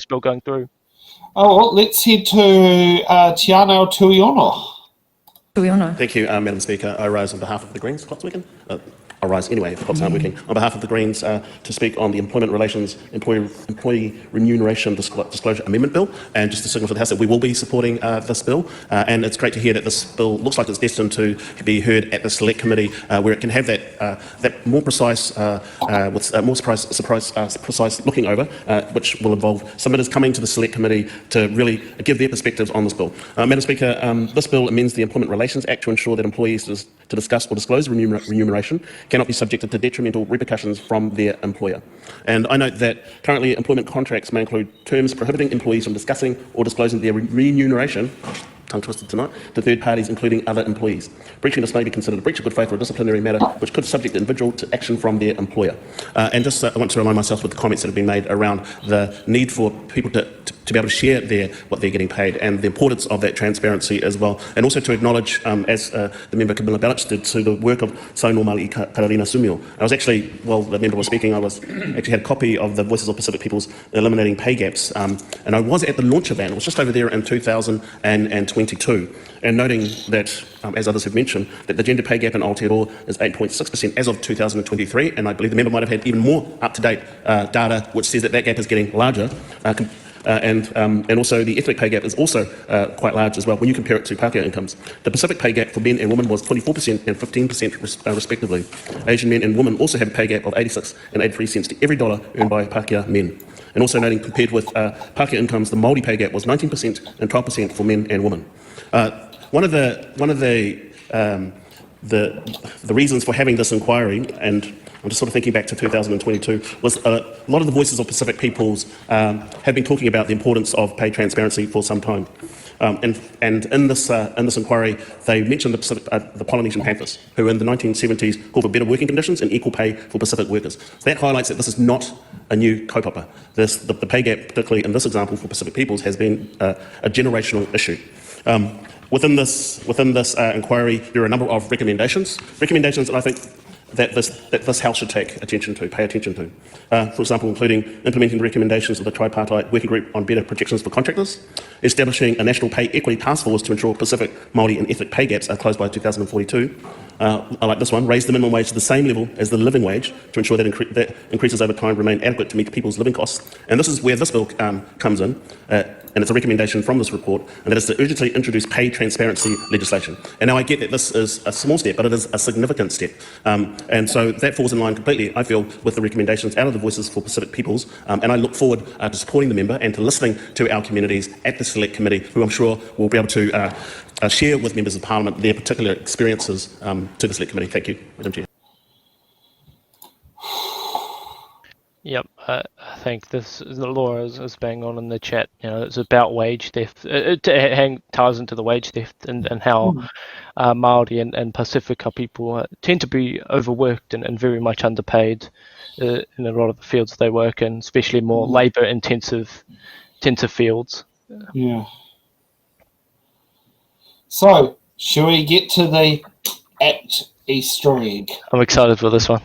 this bill going through. Oh, well, let's head to Teanau Tuiono. Thank you, Madam Speaker. I rise on behalf of the Greens. Clock's working? I'll rise anyway if the clocks aren't working. On behalf of the Greens, to speak on the Employment Relations Employee Remuneration Disclosure Amendment Bill, and just to signal to the House that we will be supporting this bill. And it's great to hear that this bill looks like it's destined to be heard at the Select Committee, where it can have that more precise, precise looking over, which will involve submitters coming to the Select Committee to really give their perspectives on this bill. Madam Speaker, this bill amends the Employment Relations Act to ensure that employees to discuss or disclose remuneration cannot be subjected to detrimental repercussions from their employer. And I note that currently employment contracts may include terms prohibiting employees from discussing or disclosing their remuneration, tongue twisted tonight, to third parties, including other employees. Breaching this may be considered a breach of good faith or a disciplinary matter, which could subject the individual to action from their employer. And just I want to align myself with the comments that have been made around the need for people to be able to share what they're getting paid, and the importance of that transparency as well. And also to acknowledge, as the member Camilla Bellich did, to the work of Saunomali Kararina Sumio. I was actually, while the member was speaking, I actually had a copy of the Voices of Pacific Peoples Eliminating Pay Gaps, and I was at the launch event. It was just over there in 2022, and noting that, as others have mentioned, that the gender pay gap in Aotearoa is 8.6% as of 2023, and I believe the member might have had even more up-to-date data which says that gap is getting larger. And also the ethnic pay gap is also quite large as well when you compare it to Pākehā incomes. The Pacific pay gap for men and women was 24% and 15% respectively. Asian men and women also have a pay gap of 86 and 83 cents to every dollar earned by Pākehā men. And also noting, compared with Pākehā incomes, the Māori pay gap was 19% and 12% for men and women. One of the reasons for having this inquiry, and I'm just sort of thinking back to 2022, was a lot of the Voices of Pacific Peoples have been talking about the importance of pay transparency for some time. And in this inquiry, they mentioned the Polynesian Panthers, who in the 1970s called for better working conditions and equal pay for Pacific workers. So that highlights that this is not a new kaupapa. The pay gap, particularly in this example for Pacific peoples, has been a generational issue. Within this inquiry, there are a number of recommendations that I think that this House should pay attention to. For example, including implementing the recommendations of the Tripartite Working Group on Better Protections for Contractors, establishing a National Pay Equity Task Force to ensure Pacific, Māori and ethnic pay gaps are closed by 2042. I like this one, raise the minimum wage to the same level as the living wage to ensure that increases over time remain adequate to meet people's living costs. And this is where this bill comes in. And it's a recommendation from this report, and that is to urgently introduce pay transparency legislation. And now I get that this is a small step, but it is a significant step. And so that falls in line completely, I feel, with the recommendations out of the Voices for Pacific Peoples. And I look forward to supporting the member and to listening to our communities at the Select Committee, who I'm sure will be able to share with members of Parliament their particular experiences to the Select Committee. Thank you, Madam Chair. Yep, I think the law is bang on in the chat. You know, it's about wage theft. It ties into the wage theft and how Māori and Pasifika people tend to be overworked and very much underpaid in a lot of the fields they work in, especially more labour-intensive fields. Yeah. So, shall we get to the Easter egg? I'm excited for this one.